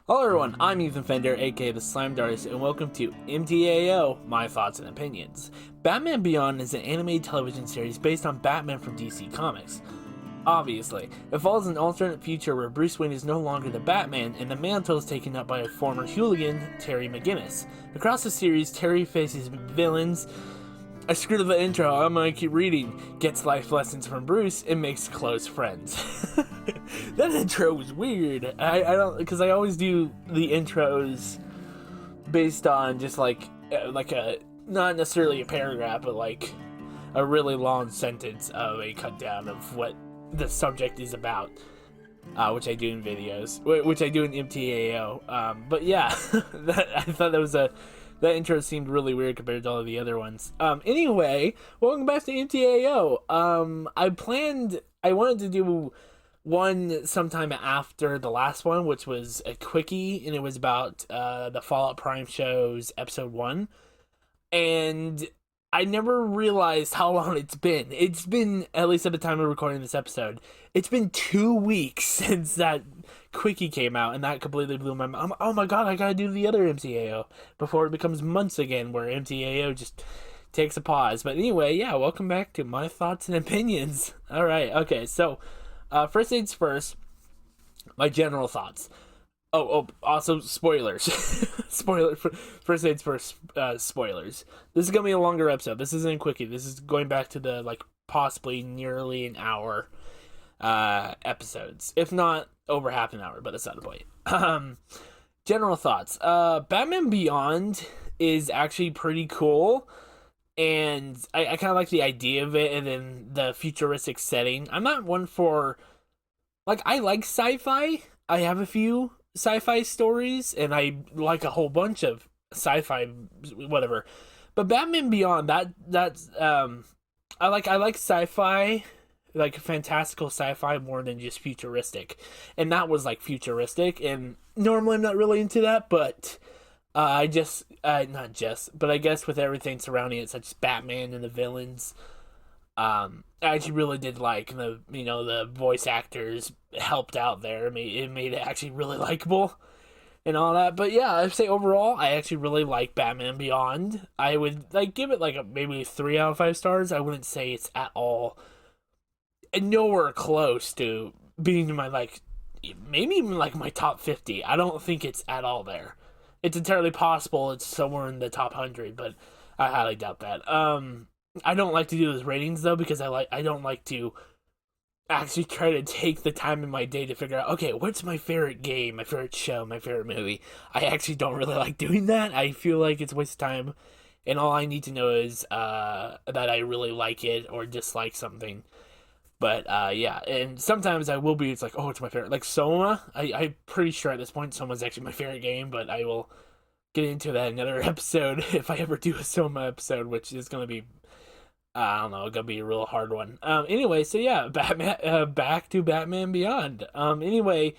Hello everyone, I'm Ethan Fender, aka the Slimed Artist, and welcome to MTAO, My Thoughts and Opinions. Batman Beyond is an animated television series based on Batman from DC Comics. Obviously, it follows an alternate future where Bruce Wayne is no longer the Batman and the mantle is taken up by a former hooligan, Terry McGinnis. Across the series, Terry faces villains. I screwed up the intro, I'm gonna keep reading. Gets life lessons from Bruce and makes close friends. That intro was weird. I don't, because I always do the intros based on just like a, not necessarily a paragraph, but like a really long sentence of a cut down of what the subject is about. Which I do in videos, which I do in MTAO. But yeah, I thought that intro seemed really weird compared to all of the other ones. Anyway, welcome back to MTAO. I wanted to do one sometime after the last one, which was a quickie, and it was about the Fallout Prime show's episode 1. And I never realized how long it's been. It's been, at least at the time of recording this episode, it's been 2 weeks since that quickie came out, and that completely blew my mind. Oh my god, I gotta do the other MTAO before it becomes months again, where MTAO just takes a pause. But anyway, yeah, welcome back to my thoughts and opinions. Alright, okay, so, first things first, my general thoughts. Also spoilers. First things first, spoilers. This is gonna be a longer episode. This isn't a quickie. This is going back to the, like, possibly nearly an hour episodes. If not over half an hour, but that's not the point. General thoughts. Batman Beyond is actually pretty cool. And I kind of like the idea of it, and then the futuristic setting. I'm not one for, like, I like sci-fi. I have a few sci-fi stories, and I like a whole bunch of sci-fi whatever. But Batman Beyond, that's I like sci-fi, like fantastical sci-fi, more than just futuristic. And that was like futuristic, and normally I'm not really into that, but I just not just, but I guess with everything surrounding it, such as Batman and the villains, I actually really did like the voice actors helped out there. It made it actually really likable and all that. But yeah, I'd say overall, I actually really like Batman Beyond. I would give it maybe 3 out of 5 stars. I wouldn't say it's at all, nowhere close to being in my maybe even my top 50. I don't think it's at all there. It's entirely possible it's somewhere in the top 100, but I highly doubt that. I don't like to do those ratings though, because I don't like to actually try to take the time in my day to figure out, okay, what's my favorite game, my favorite show, my favorite movie. I actually don't really like doing that. I feel like it's a waste of time, and all I need to know is that I really like it or dislike something. But yeah, and sometimes I will be, it's like, oh, it's my favorite. Like Soma, I'm pretty sure at this point Soma's actually my favorite game, but I will get into that in another episode if I ever do a Soma episode, which is going to be, I don't know, gonna be a real hard one. Anyway, so yeah, Batman. Back to Batman Beyond. Anyway,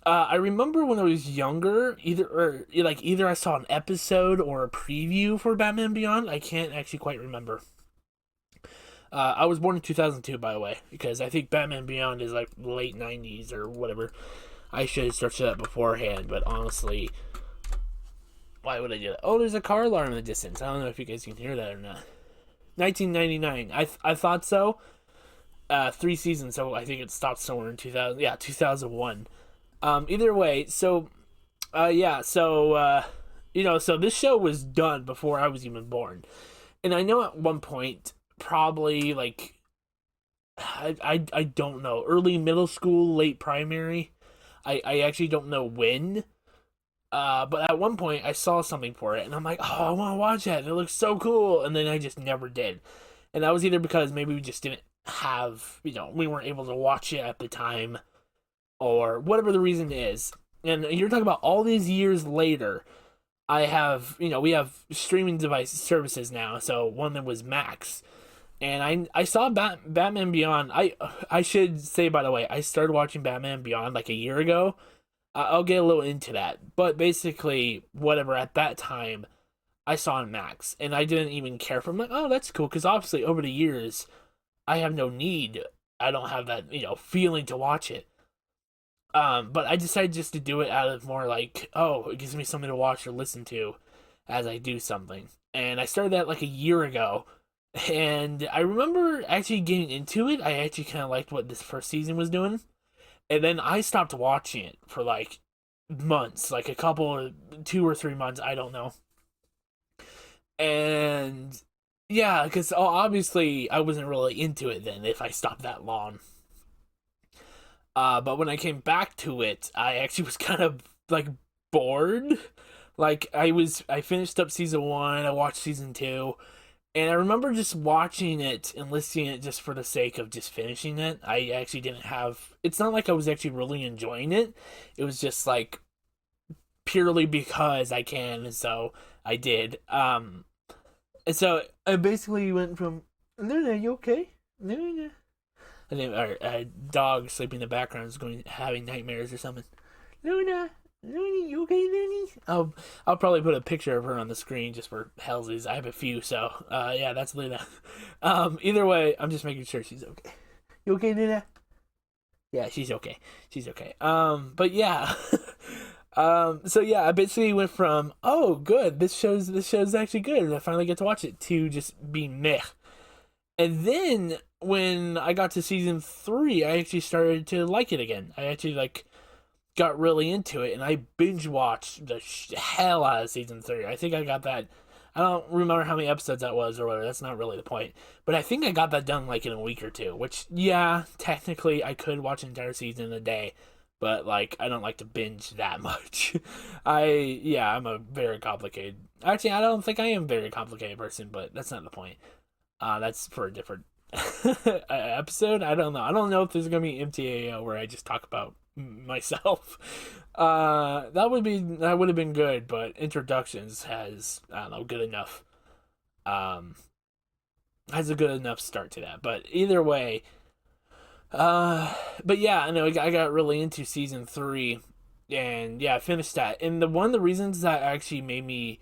I remember when I was younger, either I saw an episode or a preview for Batman Beyond. I can't actually quite remember. I was born in 2002, by the way, because I think Batman Beyond is like late 90s or whatever. I should have searched that beforehand, but honestly, why would I do that? Oh, there's a car alarm in the distance. I don't know if you guys can hear that or not. 1999. I thought so. 3 seasons, so I think it stopped somewhere in 2000. Yeah, 2001. Either way, so yeah, so so this show was done before I was even born, and I know at one point, probably I don't know, early middle school, late primary. I actually don't know when. But at one point I saw something for it, and I'm like, oh, I want to watch that. It looks so cool. And then I just never did. And that was either because maybe we just didn't have, we weren't able to watch it at the time, or whatever the reason is. And you're talking about all these years later, I have, we have streaming device services now. So one of them was Max. And I saw Batman Beyond. I should say, by the way, I started watching Batman Beyond like a year ago. I'll get a little into that, but basically, whatever, at that time, I saw on Max, and I didn't even care for. I'm like, oh, that's cool, because obviously over the years, I have no need. I don't have that feeling to watch it. But I decided just to do it out of more like, oh, it gives me something to watch or listen to as I do something. And I started that like a year ago. And I remember actually getting into it. I actually kind of liked what this first season was doing. And then I stopped watching it for like months, like a couple, 2 or 3 months, I don't know. And yeah, because obviously I wasn't really into it then if I stopped that long. But when I came back to it, I actually was kind of like bored. Like I finished up season one, I watched season two, and I remember just watching it and listening it just for the sake of just finishing it. I actually didn't have. It's not like I was actually really enjoying it. It was just like purely because I can, so I did. And so I basically went from Luna, you okay? Luna. And then our dog sleeping in the background is going having nightmares or something. Luna, Luna, you okay, Luna? I'll probably put a picture of her on the screen just for hellsies. I have a few, so yeah, that's Luna. Either way, I'm just making sure she's okay. You okay, Luna? Yeah, she's okay. She's okay. But yeah. So yeah, I basically went from, oh good, this show's actually good and I finally get to watch it, to just being meh. And then when I got to season three, I actually started to like it again. I actually like got really into it, and I binge watched the hell out of season three. I think I got that. I don't remember how many episodes that was or whatever. That's not really the point. But I think I got that done like in a week or two. Which, yeah, technically I could watch an entire season in a day, but like I don't like to binge that much. I'm a very complicated. Actually, I don't think I am a very complicated person, but that's not the point. That's for a different episode. I don't know. I don't know if there's gonna be MTAO where I just talk about myself. That would have been good, but introductions has, I don't know, good enough. Um, has a good enough start to that. But either way, uh, but yeah, I know I got really into season three, and yeah, I finished that. And the one of the reasons that actually made me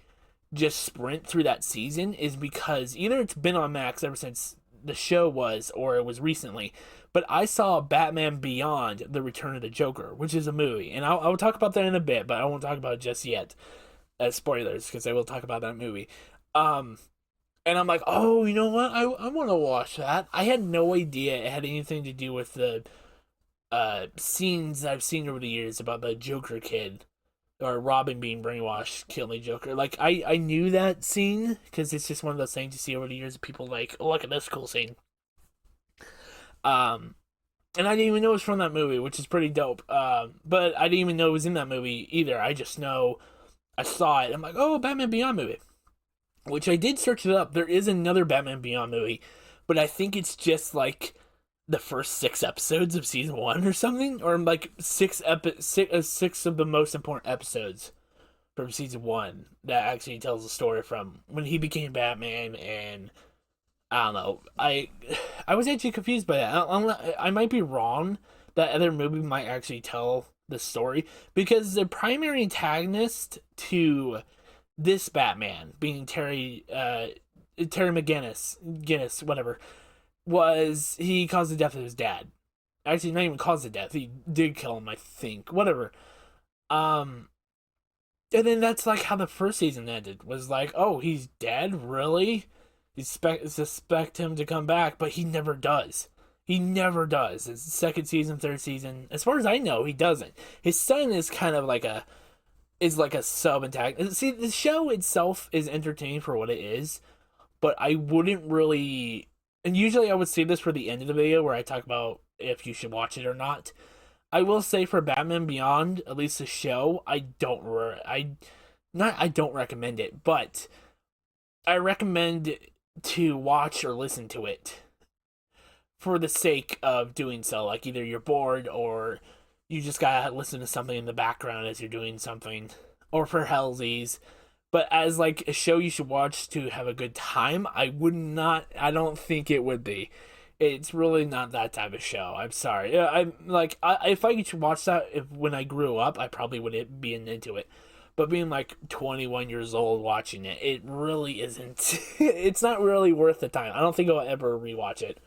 just sprint through that season is because either it's been on Max ever since the show was, or it was recently. But I saw Batman Beyond: The Return of the Joker, which is a movie, and I'll talk about that in a bit, but I won't talk about it just yet as spoilers because I will talk about that movie. Um, and I'm like, oh, you know what? I want to watch that. I had no idea it had anything to do with the scenes I've seen over the years about the Joker kid or Robin being brainwashed, killing the Joker. Like I knew that scene because it's just one of those things you see over the years. People like, oh, look at this cool scene. Um, and I didn't even know it was from that movie, which is pretty dope. But I didn't even know it was in that movie either. I just know I saw it. I'm like, oh, Batman Beyond movie, which I did search it up. There is another Batman Beyond movie, but I think it's just like the first 6 episodes of season one or something, or like six of the most important episodes from season one that actually tells the story from when he became Batman. And I don't know. I was actually confused by that. I might be wrong. That other movie might actually tell the story because the primary antagonist to this Batman, being Terry Guinness, whatever, was he caused the death of his dad. Actually, not even caused the death. He did kill him, I think. Whatever. Um, and then that's like how the first season ended. Was like, oh, he's dead, really? You suspect him to come back, but he never does. He never does. It's second season, third season. As far as I know, he doesn't. His son is kind of like a sub antagonist. See, the show itself is entertaining for what it is, but I wouldn't really. And usually I would say this for the end of the video where I talk about if you should watch it or not. I will say for Batman Beyond, at least the show, I don't recommend it, but I recommend to watch or listen to it for the sake of doing so. Like either you're bored or you just gotta listen to something in the background as you're doing something, or for hellsies. But as like a show you should watch to have a good time, I would not. I don't think it would be. It's really not that type of show. I'm sorry. I'm like, if I could watch that when I grew up, I probably would be into it. But being like 21 years old watching it, it really isn't. It's not really worth the time. I don't think I'll ever rewatch it.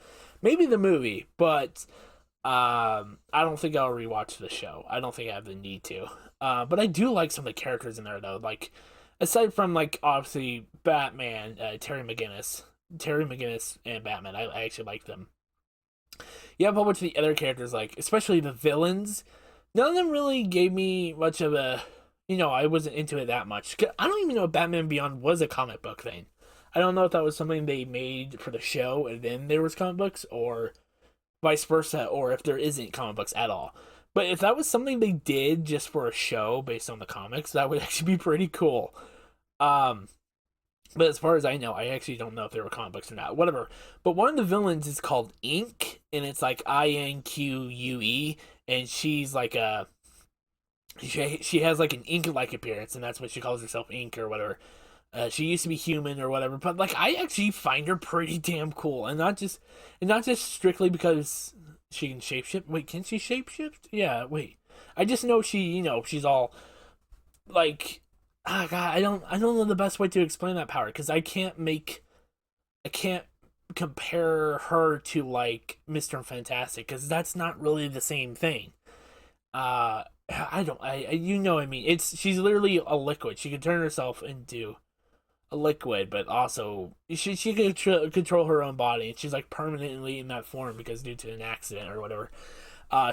Maybe the movie, but I don't think I'll rewatch the show. I don't think I have the need to. But I do like some of the characters in there though. Like aside from like obviously Batman, Terry McGinnis and Batman, I actually like them. You have a whole bunch of the other characters, like especially the villains. None of them really gave me much of a, I wasn't into it that much. I don't even know if Batman Beyond was a comic book thing. I don't know if that was something they made for the show and then there was comic books, or vice versa, or if there isn't comic books at all. But if that was something they did just for a show based on the comics, that would actually be pretty cool. Um, but as far as I know, I actually don't know if there were comic books or not. Whatever. But one of the villains is called Ink, and it's like Inque, and she's like a she has like an ink-like appearance, and that's what she calls herself, Ink or whatever. She used to be human or whatever, but like I actually find her pretty damn cool, and not just strictly because she can shapeshift. Wait, can she shapeshift? Yeah, wait. I just know she's all like, ah, God, I don't know the best way to explain that power because I can't compare her to like Mr. Fantastic because that's not really the same thing. I don't, I mean, she's literally a liquid. She can turn herself into a liquid, but also she can control her own body, and she's like permanently in that form because due to an accident or whatever.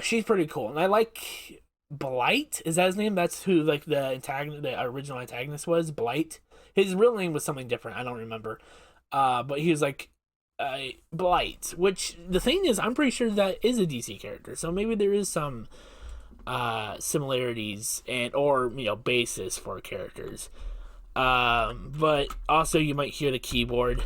She's pretty cool, and I like Blight. Is that his name? That's who like the original antagonist was. Blight. His real name was something different. I don't remember. But he was like Blight. Which the thing is, I'm pretty sure that is a DC character. So maybe there is some similarities and or basis for characters. But also you might hear the keyboard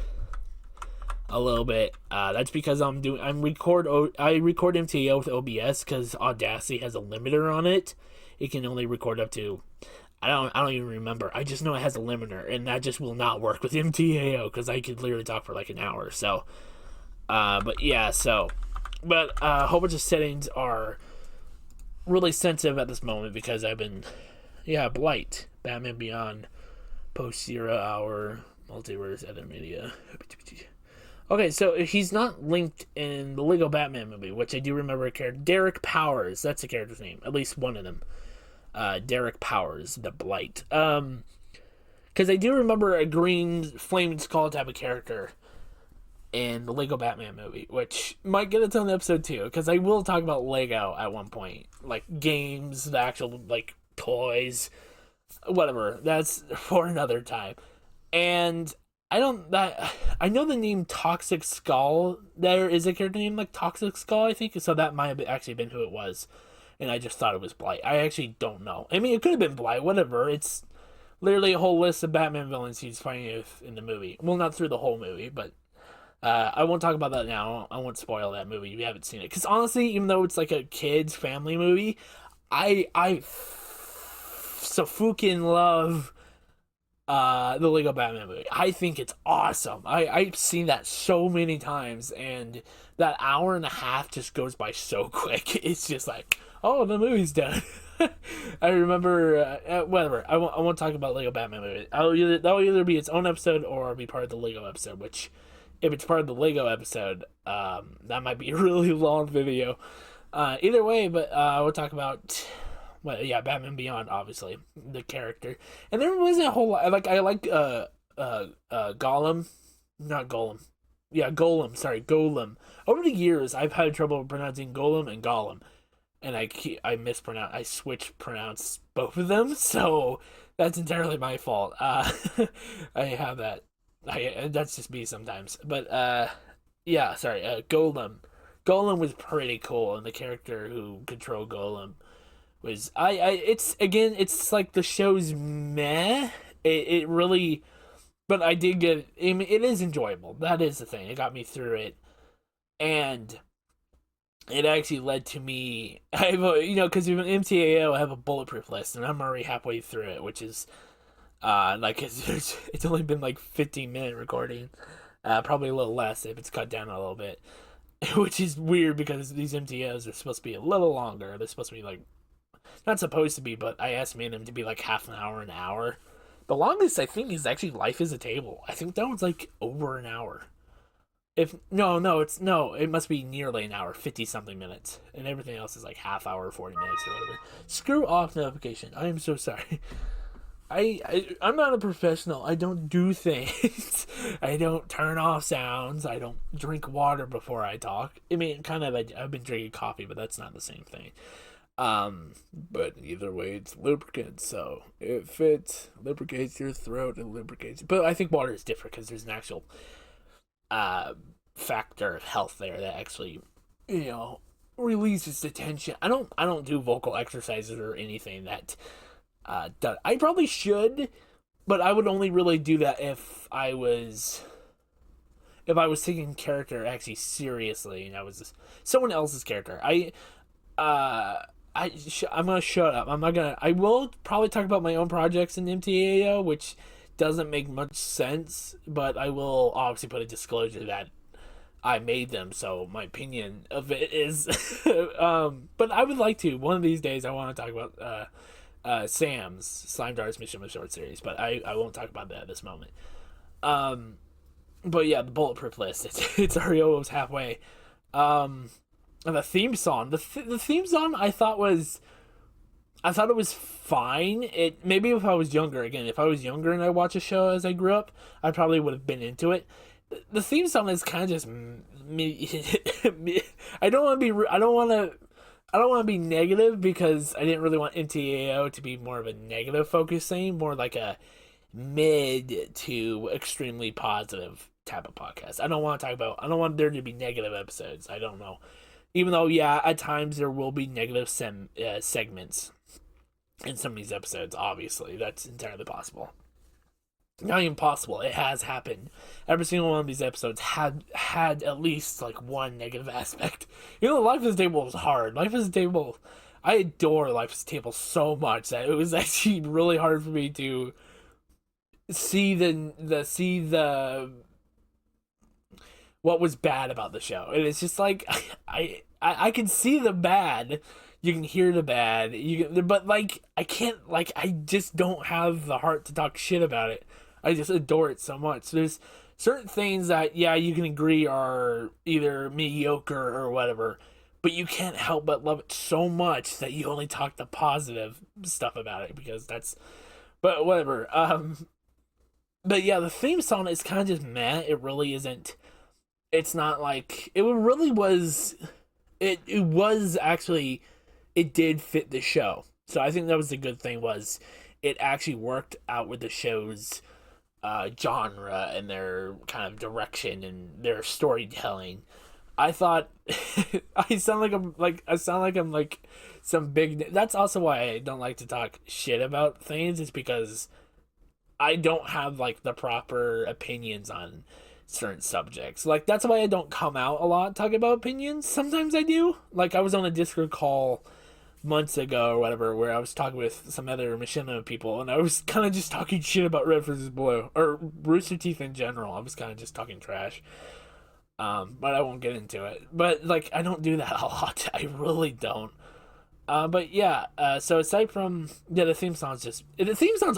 a little bit. That's because I record MTAO with OBS because Audacity has a limiter on it. It can only record up to I don't even remember. I just know it has a limiter, and that just will not work with MTAO because I could literally talk for like an hour. So, but yeah, but a whole bunch of settings are really sensitive at this moment because I've been, Blight, Batman Beyond, post 0 hour, multiverse, other media. Okay, so he's not linked in the Lego Batman movie, which I do remember a character. Derek Powers, that's the character's name. At least one of them. Derek Powers, the Blight. Because I do remember a green flaming skull type of character in the Lego Batman movie, which might get its own episode too, because I will talk about Lego at one point. Like games, the actual, like, toys, whatever. That's for another time. And I know the name Toxic Skull. There is a character named like Toxic Skull, I think. So that might have actually been who it was, and I just thought it was Blight. I actually don't know. I mean, it could have been Blight. Whatever. It's literally a whole list of Batman villains he's fighting with in the movie. Well, not through the whole movie, but I won't talk about that now. I won't spoil that movie if you haven't seen it. Because honestly, even though it's like a kids family movie, I so fucking love the Lego Batman movie. I think it's awesome. I've seen that so many times, and that hour and a half just goes by so quick. It's just like, oh, the movie's done. I remember whatever. I won't talk about Lego Batman movie. That'll either be its own episode or be part of the Lego episode. Which, if it's part of the Lego episode, that might be a really long video. Either way, but we'll talk about. Well, yeah, Batman Beyond, obviously, the character, and there wasn't a whole lot. I like Gollum, not Golem, yeah, Golem. Sorry, Golem. Over the years, I've had trouble pronouncing Golem and Gollum, and I switch pronounce both of them, so that's entirely my fault. I have that. That's just me sometimes, but yeah, sorry, Golem. Golem was pretty cool, and the character who controlled Golem was it's like the show's meh. It really, but I did get. I mean, it is enjoyable. That is the thing. It got me through it, and it actually led to me. I have because even MTAO, I have a bulletproof list, and I'm already halfway through it, which is like it's only been like 15-minute recording, probably a little less if it's cut down a little bit, which is weird because these MTAOs are supposed to be a little longer. They're supposed to be like. Not supposed to be, but I estimated them to be like half an hour. The longest I think is actually Life is a Table. I think that one's like over an hour. If no, it's no, it must be nearly an hour, 50 something minutes, and everything else is like half hour, 40 minutes or whatever. Screw off notification. I am so sorry. I'm not a professional. I don't do things. I don't turn off sounds. I don't drink water before I talk. I mean, kind of. I've been drinking coffee, but that's not the same thing. But either way, it's lubricant. So if it lubricates your throat, it lubricates. But I think water is different because there's an actual factor of health there that actually, releases the tension. I don't do vocal exercises or anything that I probably should, but I would only really do that if I was taking character actually seriously and I was someone else's character. I'm gonna shut up. I'm not gonna. I will probably talk about my own projects in MTAO, which doesn't make much sense, but I will obviously put a disclosure that I made them, so my opinion of it is. But I would like to one of these days. I want to talk about Sam's Slime Darts Mission of Short Series, but I won't talk about that at this moment. But yeah, the bulletproof list. It's already almost halfway. The theme song. The theme song I thought it was fine. It maybe if I was younger, again, if I was younger and I watched a show as I grew up, I probably would have been into it. The theme song is kind of just me. I don't want to be. I don't want to be negative because I didn't really want MTAO to be more of a negative focus thing, more like a mid to extremely positive type of podcast. I don't want to talk about. I don't want there to be negative episodes. I don't know. Even though, yeah, at times there will be negative segments in some of these episodes, obviously. That's entirely possible. Not even possible. It has happened. Every single one of these episodes had at least, like, one negative aspect. Life is a Table is hard. Life is a Table... I adore Life is a Table so much that it was actually really hard for me to see the what was bad about the show. And it's just like I can see the bad, you can hear the bad, but like I can't, like, I just don't have the heart to talk shit about it. I just adore it so much. There's certain things that, yeah, you can agree are either mediocre or whatever, but you can't help but love it so much that you only talk the positive stuff about it because that's, but whatever. But yeah, the theme song is kind of just meh. It really isn't. It's not like it really was. It was actually, it did fit the show. So I think that was the good thing, was it actually worked out with the show's genre and their kind of direction and their storytelling. I thought I sound like I'm like some big. That's also why I don't like to talk shit about things. It's because I don't have like the proper opinions on certain subjects. Like, that's why I don't come out a lot talking about opinions. Sometimes I do. Like, I was on a Discord call months ago or whatever where I was talking with some other Machinima people, and I was kind of just talking shit about Red vs. Blue or Rooster Teeth in general. I was kind of just talking trash. But I won't get into it. But like, I don't do that a lot. I really don't. But yeah, so aside from, yeah, the theme song's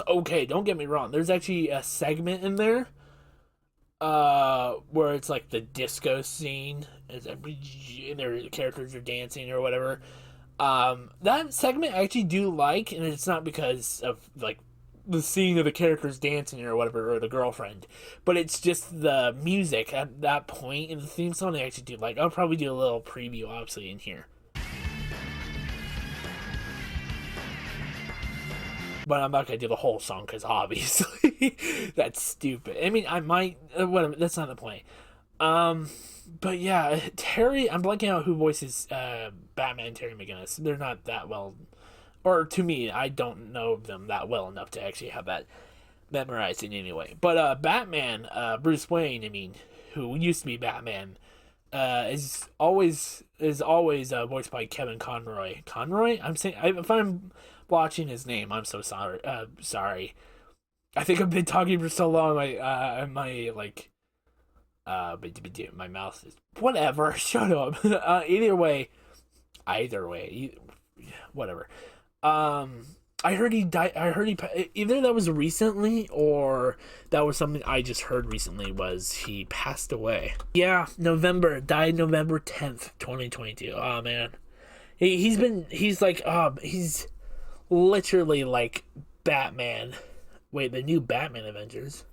okay, don't get me wrong. There's actually a segment in there where it's like the disco scene and their characters are dancing or whatever. That segment I actually do like, and it's not because of like the scene of the characters dancing or whatever, or the girlfriend, but it's just the music at that point in the theme song I actually do like. I'll probably do a little preview obviously in here, but I'm not gonna do the whole song because obviously that's stupid. I mean, I might, whatever. That's not the point. But yeah, Terry. I'm blanking out who voices Batman and Terry McGinnis. They're not that well, or to me, I don't know them that well enough to actually have that memorized in any way. But Batman, Bruce Wayne. I mean, who used to be Batman, is always voiced by Kevin Conroy. Conroy. I'm saying, if I'm watching his name, I'm so sorry. Sorry. I think I've been talking for so long. My like, my mouth is whatever. Shut up. Either way, whatever. I heard he died. I heard either that was recently or that was something I just heard recently. Was he passed away? Yeah, died November 10th, 2022. Oh man, he's literally like Batman. Wait, the new Batman Avengers.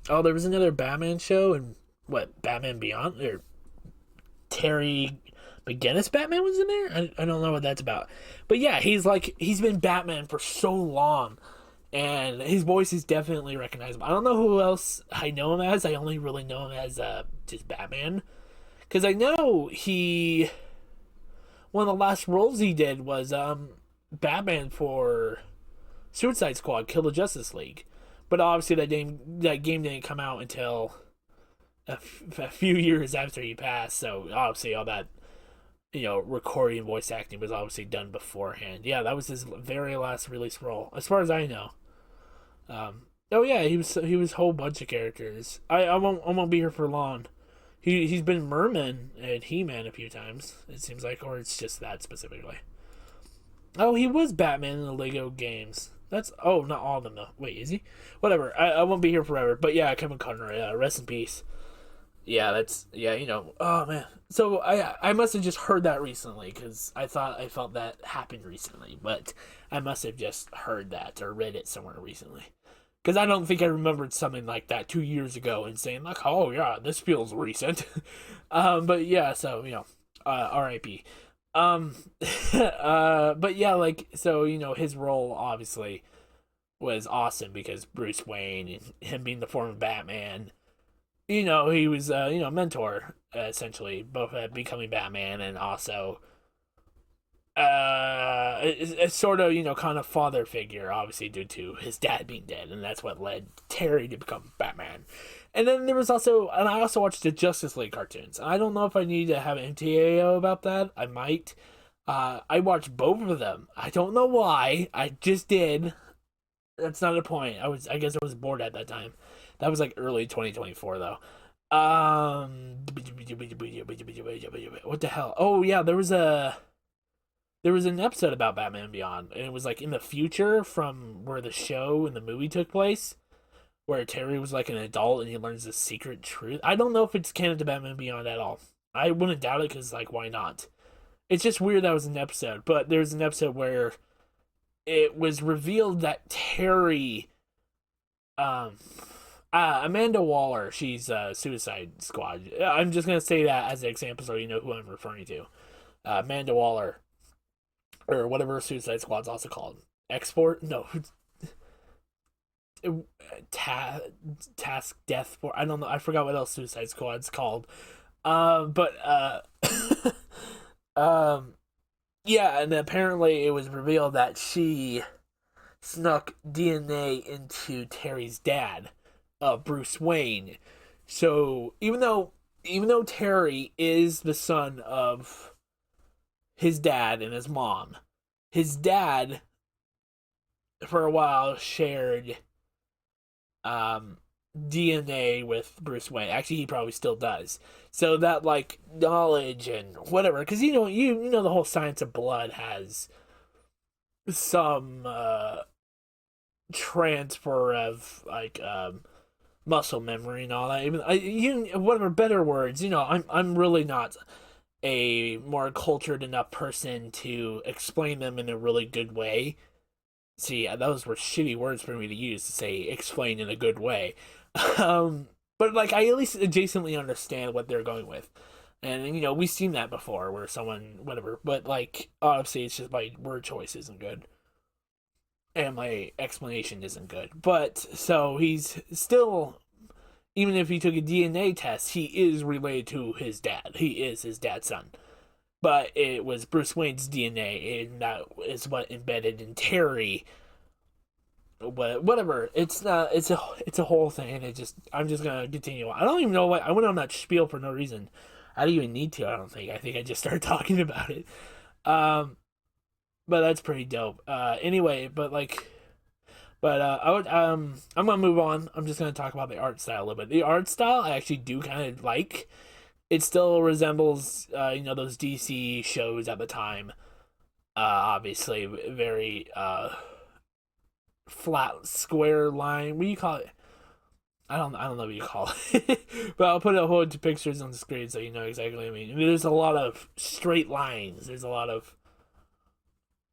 Oh, there was another Batman show, and what, Batman Beyond, or Terry McGinnis Batman was in there. I don't know what that's about, but yeah, he's been Batman for so long, and his voice is definitely recognizable. I don't know who else I know him as. I only really know him as just Batman, because I know he one of the last roles he did was Batman for Suicide Squad: Kill the Justice League, but obviously that game didn't come out until a few years after he passed. So obviously all that recording voice acting was obviously done beforehand. Yeah, that was his very last release role, as far as I know. Oh yeah, he was a whole bunch of characters. I won't be here for long. He's been Merman and He-Man a few times. It seems like, or it's just that specifically. Oh, he was Batman in the Lego games. Not all of them though. Wait, is he? Whatever. I won't be here forever. But yeah, Kevin Conroy. Rest in peace. Yeah. Oh man. So I must have just heard that recently because I thought I felt that happened recently, but I must have just heard that or read it somewhere recently. Because I don't think I remembered something like that 2 years ago and saying like, oh yeah, this feels recent. But yeah, so R.I.P. Um, but yeah, like so his role obviously was awesome because Bruce Wayne and him being the former Batman, he was mentor essentially, both at becoming Batman and also a sort of kind of father figure, obviously due to his dad being dead, and that's what led Terry to become Batman. And then I also watched the Justice League cartoons. I don't know if I need to have an MTAO about that. I might. I watched both of them. I don't know why. I just did. That's not the point. I guess I was bored at that time. That was like early 2024 though. What the hell? Oh yeah, there was an episode about Batman Beyond, and it was like in the future from where the show and the movie took place, where Terry was like an adult and he learns the secret truth. I don't know if it's canon to Batman Beyond at all. I wouldn't doubt it because, like, why not? It's just weird that was an episode, but there's an episode where it was revealed that Terry, Amanda Waller, she's Suicide Squad. I'm just gonna say that as an example so you know who I'm referring to. Amanda Waller, or whatever Suicide Squad's also called. Export? No. Task Death for I don't know. I forgot what else Suicide Squad's called. But yeah, and apparently it was revealed that she snuck DNA into Terry's dad, Bruce Wayne. So even though Terry is the son of his dad and his mom, his dad for a while shared DNA with Bruce Wayne. Actually, he probably still does. So that like knowledge and whatever, because you know the whole science of blood has some transfer of like muscle memory and all that. Even whatever better words, I'm really not a more cultured enough person to explain them in a really good way. See, those were shitty words for me to use to say explain in a good way. But like I at least adjacently understand what they're going with. And we've seen that before where someone whatever, but like obviously it's just my word choice isn't good. And my explanation isn't good. But so he's still, even if he took a DNA test, he is related to his dad. He is his dad's son. But it was Bruce Wayne's DNA, and that is what embedded in Terry. Whatever. It's not. It's a whole thing. And I'm just gonna continue. I don't even know why I went on that spiel for no reason. I don't even need to. I don't think. I think I just started talking about it. But that's pretty dope. Anyway, I'm gonna move on. I'm just gonna talk about the art style a little bit. The art style I actually do kind of like. It still resembles those DC shows at the time. Obviously, very flat square line. What do you call it? I don't know what you call it, but I'll put a whole bunch of pictures on the screen so you know exactly what I mean. There's a lot of straight lines. There's a lot of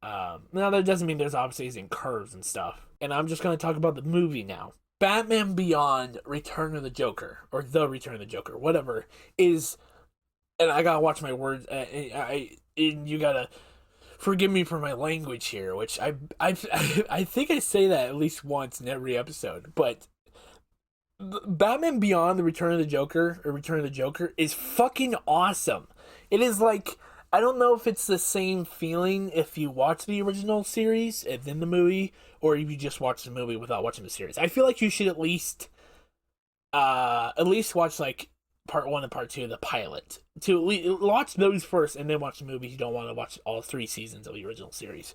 now that doesn't mean there's obviously isn't curves and stuff. And I'm just gonna talk about the movie now. Batman Beyond: Return of the Joker, or The Return of the Joker, whatever, is, and I gotta watch my words. You gotta forgive me for my language here, which I think I say that at least once in every episode. But Batman Beyond: The Return of the Joker, or Return of the Joker, is fucking awesome. It is like, I don't know if it's the same feeling if you watch the original series and then the movie, or if you just watch the movie without watching the series. I feel like you should at least watch like part one and part two of the pilot. To watch those first and then watch the movie. You don't want to watch all 3 seasons of the original series.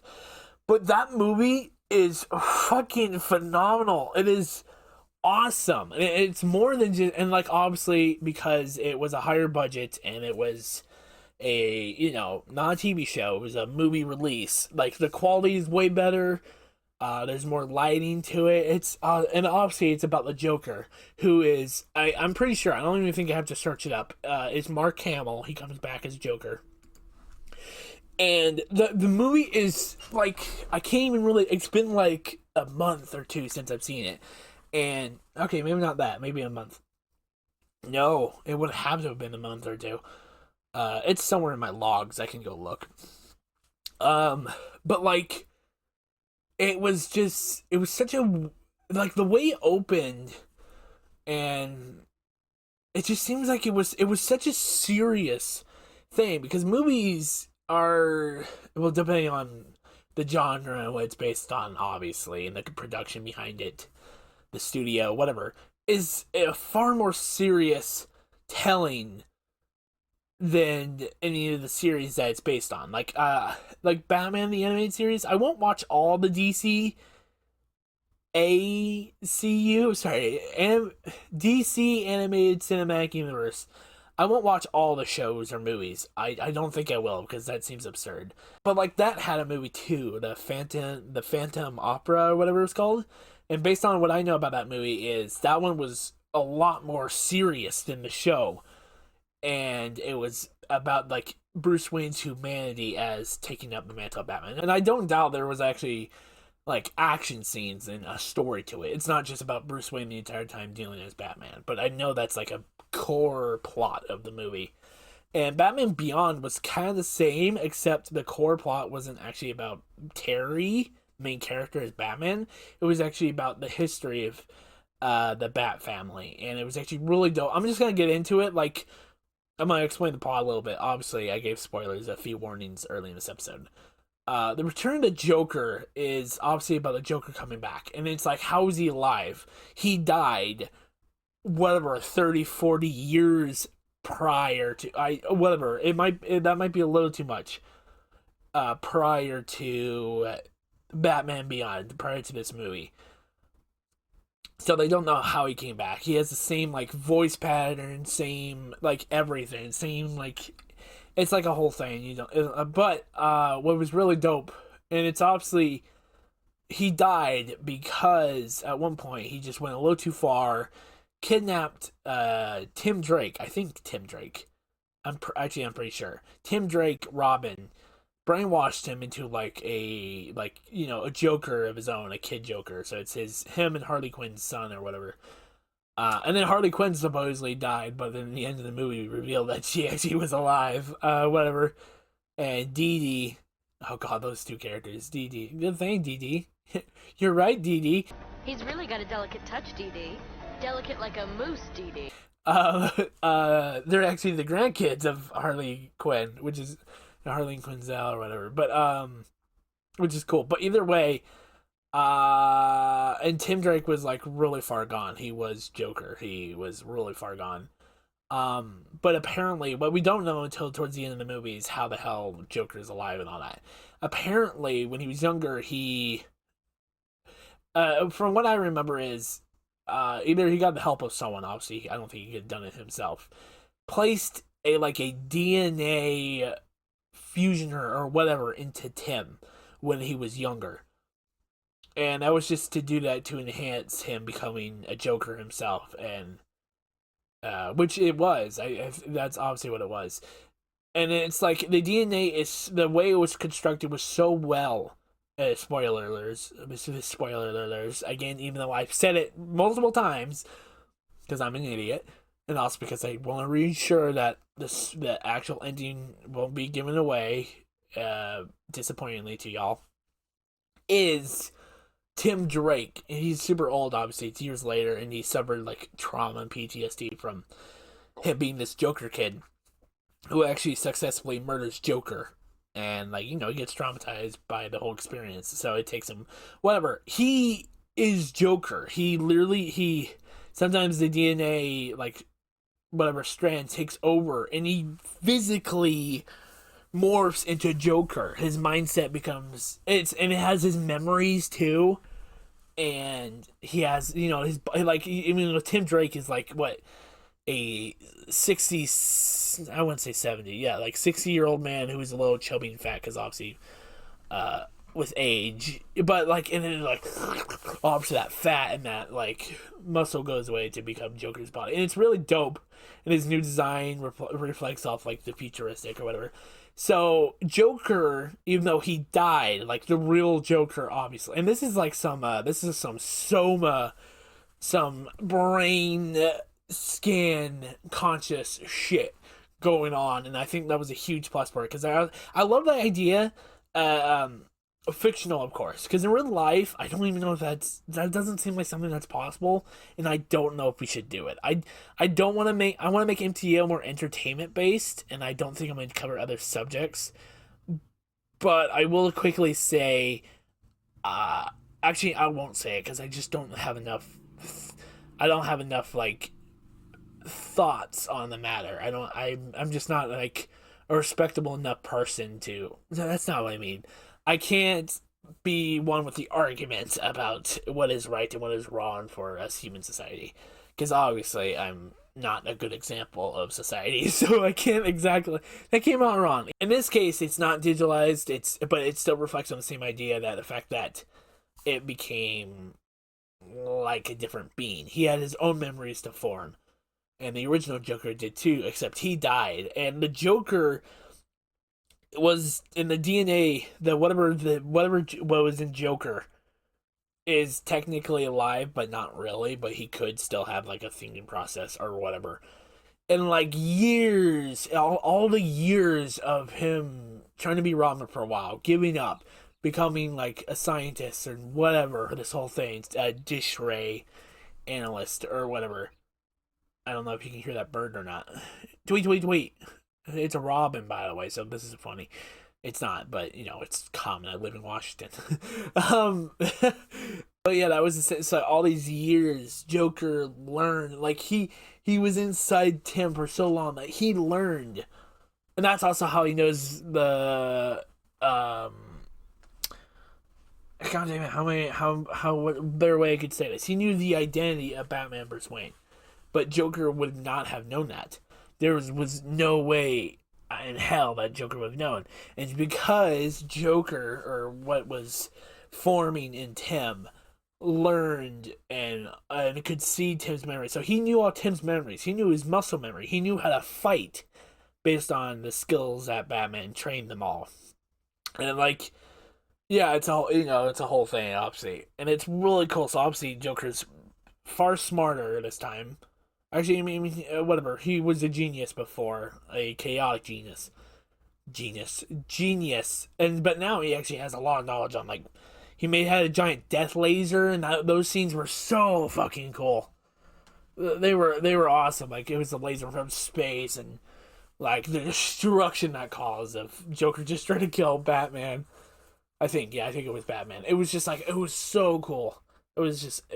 But that movie is fucking phenomenal. It is awesome. It's more than just, and like obviously because it was a higher budget and it was a, not a TV show, it was a movie release. Like the quality is way better. There's more lighting to it. It's and obviously it's about the Joker, who is, I'm pretty sure, I don't even think I have to search it up. It's Mark Hamill. He comes back as Joker. And the movie is like, I can't even really, it's been like a month or two since I've seen it. And okay, maybe not that, maybe a month. No, it would have to have been a month or two. It's somewhere in my logs. I can go look. But like, it was such a, like the way it opened, and it just seems like it was such a serious thing, because movies are, well, depending on the genre and what it's based on, obviously, and the production behind it, the studio, whatever, is a far more serious telling than any of the series that it's based on. Like Batman the animated series. I won't watch all the DC animated cinematic universe. I won't watch all the shows or movies. I don't think I will, because that seems absurd. But like that had a movie too, the Phantom Opera or whatever it's called. And based on what I know about that movie is that one was a lot more serious than the show. And it was about like Bruce Wayne's humanity as taking up the mantle of Batman. And I don't doubt there was actually like action scenes and a story to it. It's not just about Bruce Wayne the entire time dealing as Batman, but I know that's like a core plot of the movie. And Batman Beyond was kind of the same, except the core plot wasn't actually about Terry, main character as Batman. It was actually about the history of the Bat family, and it was actually really dope. I'm just gonna get into it. Like, I'm gonna explain the plot a little bit. Obviously, I gave spoilers, a few warnings early in this episode. The Return of the Joker is obviously about the Joker coming back, and it's like, how is he alive? He died, whatever, 30, 40 years prior to, whatever, that might be a little too much, prior to Batman Beyond, prior to this movie. So they don't know how he came back. He has the same like voice pattern, same like everything, same like, it's like a whole thing. But what was really dope, and it's obviously, he died because at one point he just went a little too far, kidnapped Tim Drake. I think Tim Drake. I'm pretty sure Tim Drake, Robin, brainwashed him into like a Joker of his own, a kid Joker. So it's him and Harley Quinn's son or whatever. And then Harley Quinn supposedly died, but then in the end of the movie revealed that she actually was alive. Whatever. And Dee Dee. Oh god, those two characters. Dee Dee. Good thing, Dee Dee. You're right, Dee Dee. He's really got a delicate touch, Dee Dee. Delicate like a moose, Dee Dee. They're actually the grandkids of Harley Quinn, which is Harley Quinzel or whatever. But which is cool. But either way, and Tim Drake was like really far gone. He was Joker. He was really far gone. But apparently, what we don't know until towards the end of the movie is how the hell Joker is alive and all that. Apparently, when he was younger, he, from what I remember, is either he got the help of someone. Obviously, I don't think he could have done it himself. Placed a DNA fusion or whatever into Tim when he was younger. And that was just to do that to enhance him becoming a Joker himself, and which it was. That's obviously what it was. And it's like the DNA is the way it was constructed was so well. Spoiler alerts. Spoiler alerts. Again, even though I've said it multiple times, because I'm an idiot, and also because I want to reassure that the actual ending won't be given away, disappointingly to y'all, is Tim Drake. And he's super old, obviously. It's years later, and he suffered like trauma and PTSD from him being this Joker kid who actually successfully murders Joker. And, like, he gets traumatized by the whole experience. So it takes him, whatever. He is Joker. Sometimes the DNA, like, whatever strand takes over. And he physically morphs into Joker. His mindset becomes, and it has his memories, too. And he has, his, like, Tim Drake is, like, what? A 60, I wouldn't say 70, yeah, like 60-year-old man who is a little chubby and fat because obviously with age, but like, and then like obviously that fat and that like muscle goes away to become Joker's body, and it's really dope. And his new design reflects off like the futuristic or whatever. So Joker, even though he died, like the real Joker, obviously, and this is like some brain scan conscious shit going on, and I think that was a huge plus for it because I love the idea, fictional of course, because in real life I don't even know if that doesn't seem like something that's possible, and I don't know if we should do it. I want to make MTAO more entertainment based, and I don't think I'm going to cover other subjects, but I will quickly say, actually I won't say it because I just don't have enough. I don't have enough like thoughts on the matter. I'm just not like a respectable enough person to. That's not what I mean. I can't be one with the argument about what is right and what is wrong for us human society, because obviously I'm not a good example of society, so I can't exactly. That came out wrong. In this case, it's not digitalized. But it still reflects on the same idea, that the fact that it became like a different being. He had his own memories to form. And the original Joker did too, except he died. And the Joker was in the DNA, what was in Joker is technically alive, but not really. But he could still have like a thinking process or whatever. And like years, all the years of him trying to be Robin for a while, giving up, becoming like a scientist or whatever, this whole thing, a dish ray analyst or whatever. I don't know if you can hear that bird or not. Tweet, tweet, tweet. It's a robin, by the way, so this is funny. It's not, but, it's common. I live in Washington. But yeah, that was so all these years, Joker learned. Like, he was inside Tim for so long that he learned. And that's also how he knows the, God damn it, what better way I could say this? He knew the identity of Batman Bruce Wayne. But Joker would not have known that. There was no way in hell that Joker would have known. And it's because Joker, or what was forming in Tim, learned and could see Tim's memories. So he knew all Tim's memories. He knew his muscle memory. He knew how to fight based on the skills that Batman trained them all. And like, yeah, it's all, it's a whole thing, obviously. And it's really cool. So obviously Joker's far smarter this time. Actually, I mean, whatever. He was a genius before, a chaotic genius. But now he actually has a lot of knowledge on, like, he had a giant death laser, and those scenes were so fucking cool. They were awesome. Like, it was a laser from space, and like the destruction that caused of Joker just trying to kill Batman. I think it was Batman. It was just like, it was so cool. It was just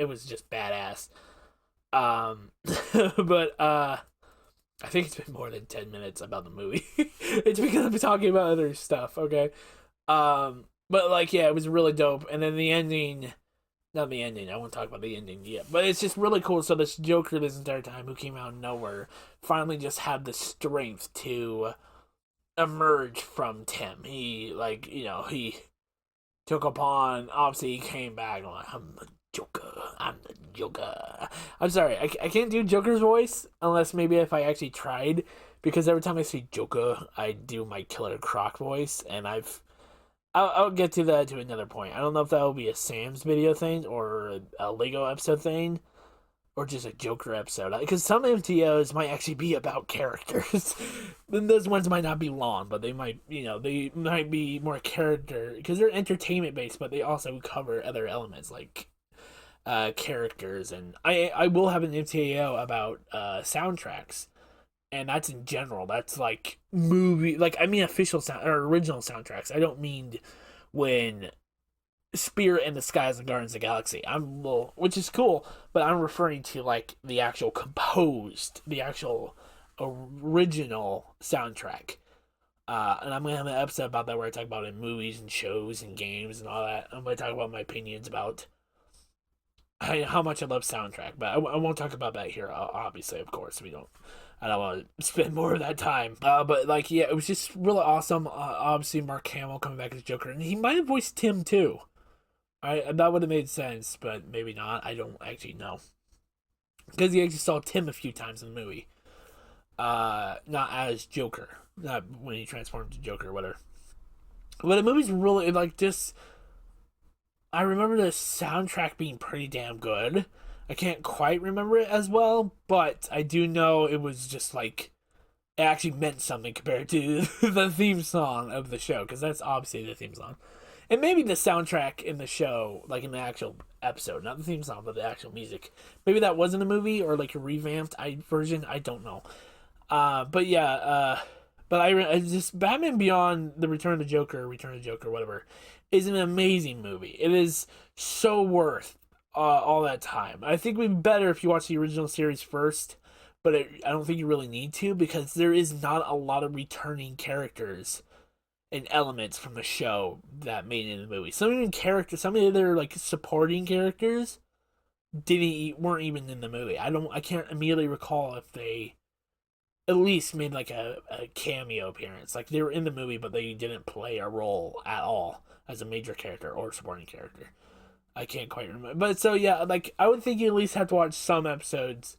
badass. But I think it's been more than 10 minutes about the movie. It's because I'm talking about other stuff, okay? But like, yeah, it was really dope. And then the ending, not the ending, I won't talk about the ending yet, but it's just really cool. So this Joker this entire time, who came out of nowhere, finally just had the strength to emerge from Tim. He, like, he took upon, obviously he came back and like, I'm the Joker, I'm the Joker. I'm sorry, I can't do Joker's voice unless maybe if I actually tried, because every time I say Joker, I do my Killer Croc voice, and I'll get to that to another point. I don't know if that will be a Sam's video thing or a Lego episode thing, or just a Joker episode. Because some MTOs might actually be about characters. Then those ones might not be long, but they might, they might be more character because they're entertainment based, but they also cover other elements like characters. And I will have an MTAO about soundtracks, and that's in general. That's like movie, like I mean official sound or original soundtracks. I don't mean when Spirit in the Skies and Guardians of the Galaxy. Which is cool, but I'm referring to like the actual composed, the actual original soundtrack. And I'm gonna have an episode about that where I talk about it in movies and shows and games and all that. I'm gonna talk about my opinions about how much I love soundtrack, but I won't talk about that here. Obviously, of course, we don't. I don't want to spend more of that time. But like, yeah, it was just really awesome. Obviously, Mark Hamill coming back as Joker, and he might have voiced Tim too. That would have made sense, but maybe not. I don't actually know, because you actually saw Tim a few times in the movie. Not as Joker, not when he transformed to Joker or whatever. But the movie's really like just. I remember the soundtrack being pretty damn good. I can't quite remember it as well, but I do know it was just like it actually meant something compared to the theme song of the show, because that's obviously the theme song. And maybe the soundtrack in the show, like in the actual episode, not the theme song, but the actual music. Maybe that wasn't a movie or like a revamped version. I don't know. But yeah, but I just Batman Beyond: The Return of the Joker, whatever, is an amazing movie. It is so worth all that time. I think it would be better if you watch the original series first, but I don't think you really need to, because there is not a lot of returning characters and elements from the show that made it in the movie. Some of the other like supporting characters weren't even in the movie. I can't immediately recall if they at least made like a cameo appearance. Like they were in the movie, but they didn't play a role at all as a major character or supporting character. I can't quite remember. But so yeah, like I would think you at least have to watch some episodes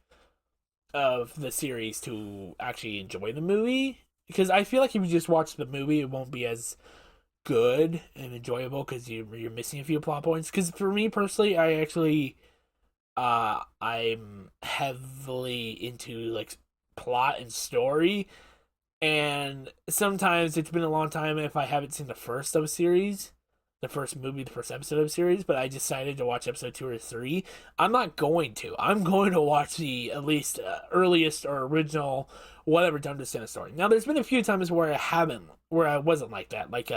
of the series to actually enjoy the movie. Because I feel like if you just watch the movie, it won't be as good and enjoyable because you're missing a few plot points. Because for me personally, I actually I'm heavily into like plot and story, and sometimes it's been a long time if I haven't seen the first of a series, the first movie, the first episode of a series, but I decided to watch episode 2 or 3. I'm not going to. I'm going to watch the at least earliest or original whatever to understand the story. Now, there's been a few times where I wasn't like that, like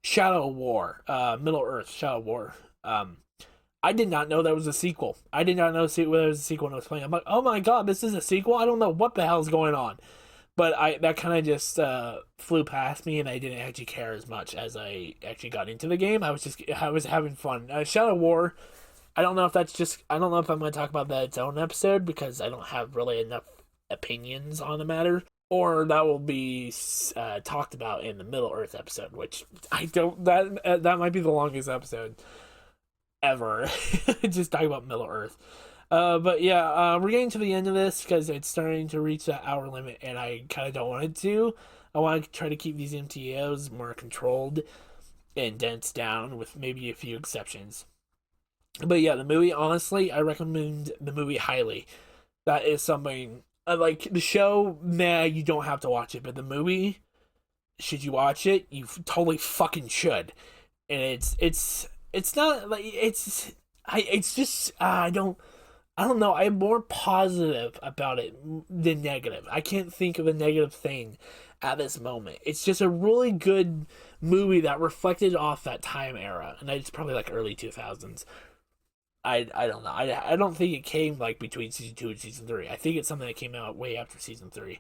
Shadow War, Middle Earth, Shadow War. I did not know that was a sequel. I did not know it was a sequel when I was playing. I'm like, oh my god, this is a sequel? I don't know what the hell's going on. But that kind of just flew past me, and I didn't actually care as much as I actually got into the game. I was having fun. Shadow War, I don't know if I'm going to talk about that its own episode, because I don't have really enough opinions on the matter, or that will be talked about in the Middle Earth episode, which that might be the longest episode ever. Just talking about Middle Earth. But yeah, we're getting to the end of this because it's starting to reach that hour limit, and I kind of don't want it to. I want to try to keep these MTAOs more controlled and dense down, with maybe a few exceptions. But yeah, the movie, honestly, I recommend the movie highly. That is something, like the show, nah, you don't have to watch it, but the movie, should you watch it, you totally fucking should. And it's not like it's just I don't know. I'm more positive about it than negative. I can't think of a negative thing at this moment. It's just a really good movie that reflected off that time era, and it's probably like early 2000s. I don't know. I don't think it came like between season 2 and season 3. I think it's something that came out way after season 3.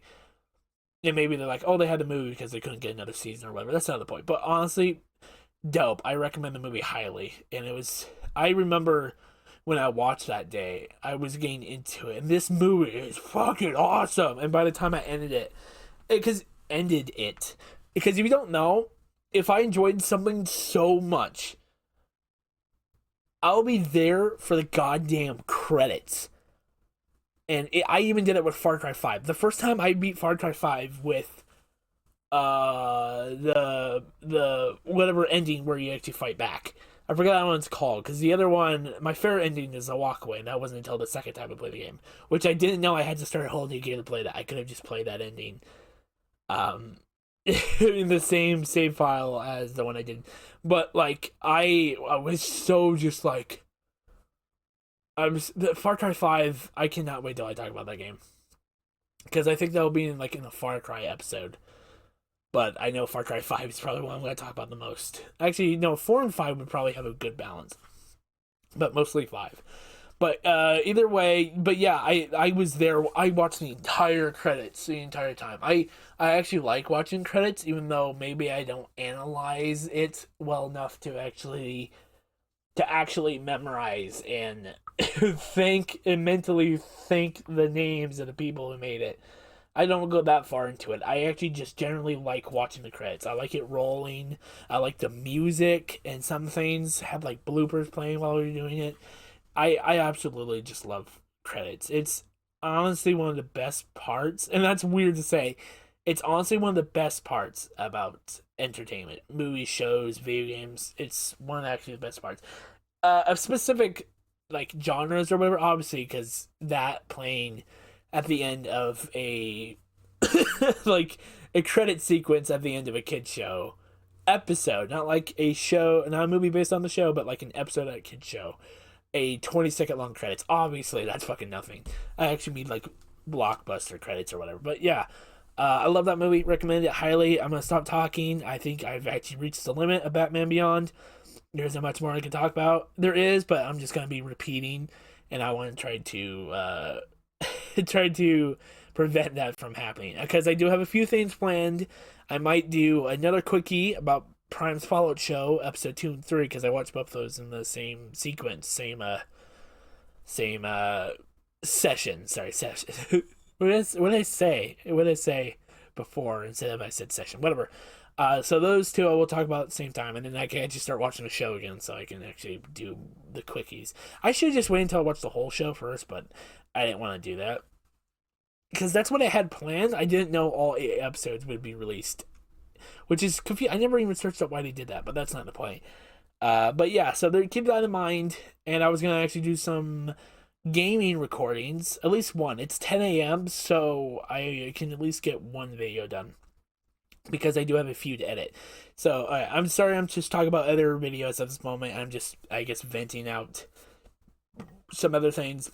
And maybe they're like, oh, they had the movie because they couldn't get another season or whatever. That's not the point. But honestly, dope. I recommend the movie highly. And I remember when I watched that day, I was getting into it, and this movie is fucking awesome. And by the time I ended it, Because if you don't know, if I enjoyed something so much, I'll be there for the goddamn credits. And I even did it with Far Cry 5. The first time I beat Far Cry 5 with the whatever ending where you actually fight back. I forgot that one's called, because the other one, my favorite ending is a walkaway, and that wasn't until the second time I played the game, which I didn't know I had to start a whole new game to play that. I could have just played that ending in the same save file as the one I did. But like I was so just like the Far Cry 5, I cannot wait till I talk about that game. Because I think that'll be in a Far Cry episode. But I know Far Cry 5 is probably one I'm going to talk about the most. Actually, no, 4 and 5 would probably have a good balance. But mostly 5. But either way, but yeah, I was there. I watched the entire credits the entire time. I actually like watching credits, even though maybe I don't analyze it well enough to actually memorize and think and mentally think the names of the people who made it. I don't go that far into it. I actually just generally like watching the credits. I like it rolling. I like the music, and some things have like bloopers playing while we're doing it. I absolutely just love credits. It's honestly one of the best parts, and that's weird to say. It's honestly one of the best parts about entertainment, movies, shows, video games. It's one of actually the best parts. Of specific like genres or whatever, obviously, because that playing at the end of a like a credit sequence at the end of a kid show episode, not like a show, not a movie based on the show, but like an episode of a kid show, a 20-second long credits. Obviously, that's fucking nothing. I actually mean like blockbuster credits or whatever. But yeah, I love that movie. Recommend it highly. I'm gonna stop talking. I think I've actually reached the limit of Batman Beyond. There's not much more I can talk about. There is, but I'm just gonna be repeating, and I want to try to try to prevent that from happening, because I do have a few things planned. I might do another quickie about Prime's Fallout show, episode 2 and 3, because I watched both those in the same sequence, same session. Sorry, session. What did I say? What did I say before instead of I said session? Whatever. So those two I will talk about at the same time, and then I can actually start watching the show again, so I can actually do the quickies. I should just wait until I watch the whole show first, but I didn't want to do that, because that's what I had planned. I didn't know all 8 episodes would be released, which is confusing. I never even searched up why they did that, but that's not the point. But yeah, so keep that in mind, and I was gonna actually do some gaming recordings, at least one. It's 10 a.m., so I can at least get one video done, because I do have a few to edit. So I'm sorry, I'm just talking about other videos at this moment. I'm just, I guess, venting out some other things.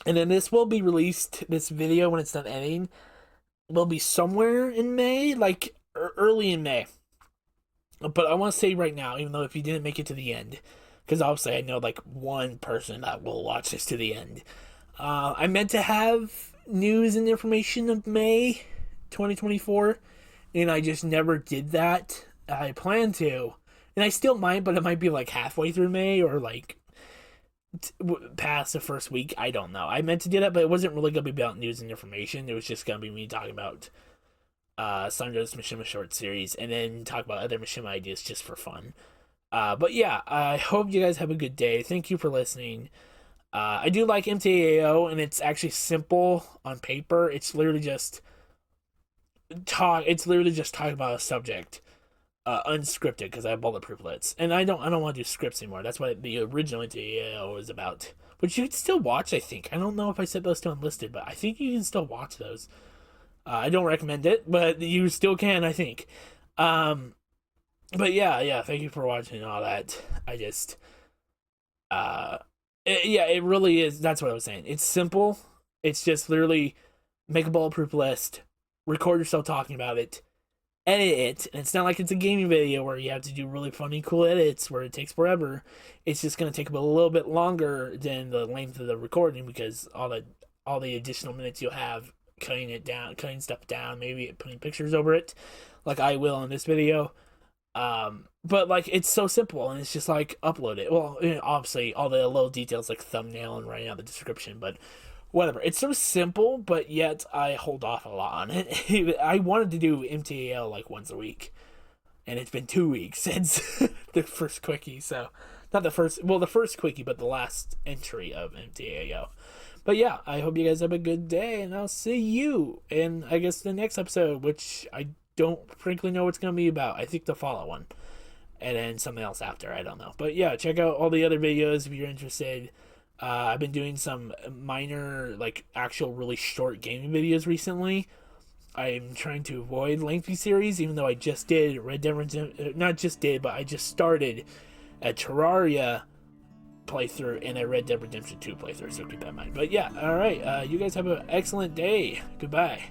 And then this will be released, this video, when it's done editing, will be somewhere in May, like early in May. But I want to say right now, even though if you didn't make it to the end, because obviously I know like one person that will watch this to the end, I meant to have news and information of May 2024, and I just never did that. I plan to, and I still might, but it might be like halfway through May, or like past the first week. I don't know. I meant to do that, but it wasn't really going to be about news and information. It was just going to be me talking about Sandra's Mishima short series, and then talk about other Mishima ideas just for fun. But yeah, I hope you guys have a good day. Thank you for listening. I do like MTAO, and it's actually simple on paper. It's literally just talk about a subject, unscripted, because I have bulletproof lists, and I don't want to do scripts anymore. That's what the original MTAO was about, which you can still watch. I think, I don't know if I set those to unlisted, but I think you can still watch those. I don't recommend it, but you still can, I think. But yeah, thank you for watching all that. I just, it really is. That's what I was saying. It's simple. It's just literally make a bulletproof list, record yourself talking about it, edit it, and it's not like it's a gaming video where you have to do really funny, cool edits where it takes forever. It's just going to take a little bit longer than the length of the recording, because all the additional minutes you'll have cutting stuff down, maybe putting pictures over it, like I will in this video. But like, it's so simple, and it's just like upload it. Well, obviously all the little details like thumbnail and writing out the description, but whatever. It's so simple, but yet I hold off a lot on it. I wanted to do MTAO like once a week, and it's been 2 weeks since the first quickie. So, not the first, well, the first quickie, but the last entry of MTAO. But yeah, I hope you guys have a good day, and I'll see you in, I guess, the next episode, which I don't frankly know what's going to be about. I think the follow one, and then something else after. I don't know. But yeah, check out all the other videos if you're interested. I've been doing some minor, like, actual really short gaming videos recently. I'm trying to avoid lengthy series, even though I just did Red Dead Redemption, not just did, but I just started a Terraria playthrough and a Red Dead Redemption 2 playthrough, so keep that in mind. But yeah, alright, you guys have an excellent day. Goodbye.